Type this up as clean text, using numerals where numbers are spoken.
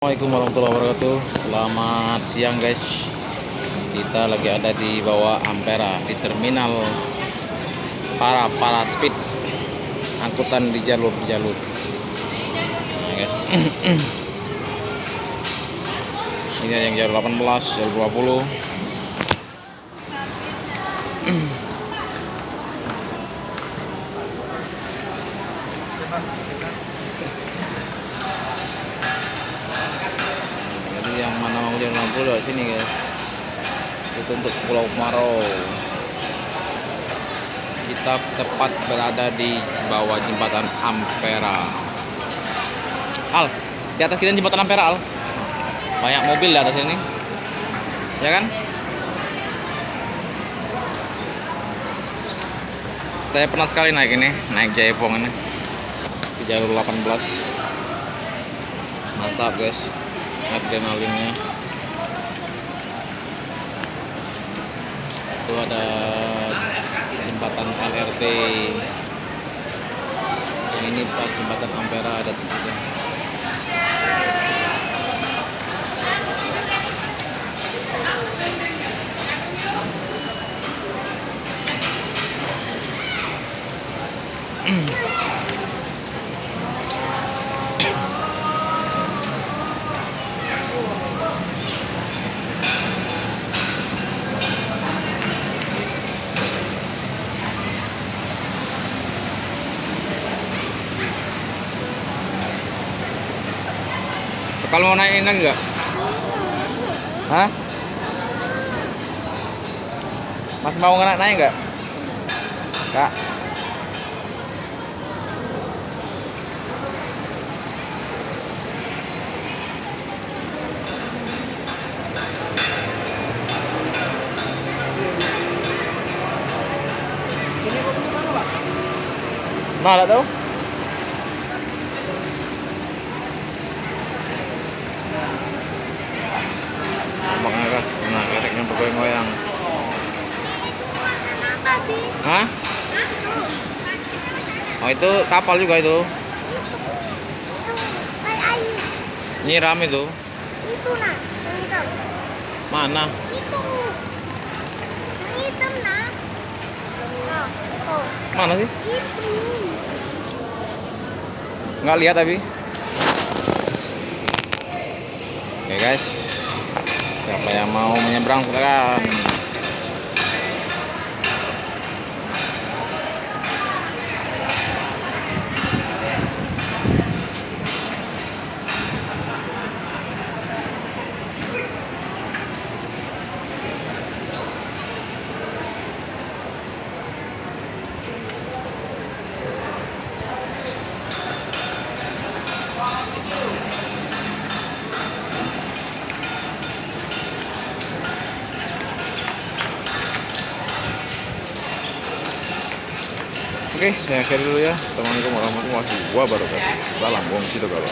Assalamualaikum warahmatullahi wabarakatuh. Selamat siang guys. Kita lagi ada di bawah Ampera di terminal para speed angkutan di jalur nah, guys. Ini yang jalur 18, jalur 20. Jadi yang mana mau jalur 60 dari sini guys. Itu untuk Pulau Maro. Kita tepat berada di bawah jembatan Ampera. Al, di atas kita jembatan Ampera, Al. Banyak mobil di atas ini. Ya kan? Saya pernah sekali naik ini, naik Jaipong ini. Di jalur 18. Mantap, guys. Adrenalinnya. Itu ada jembatan LRT. Yang ini pas jembatan Ampera ada tulisan. Kalau mau naik enak enggak? Hah? Masih mau naik enggak? Kak. Mana tahu? Bang Agas, nah keteknya bergoyang-goyang. Hah? Oh itu kapal juga itu. Nyiram itu. Itu nah, yang hitam. Mana? Itu. Yang hitam nah. Nah, tuh. Mana sih? Itu. Nggak lihat tapi. Oke guys. Siapa yang mau menyeberang silakan. Oke, saya akhiri dulu ya. Assalamualaikum warahmatullahi wabarakatuh. Salam, Bong Sido Kalau.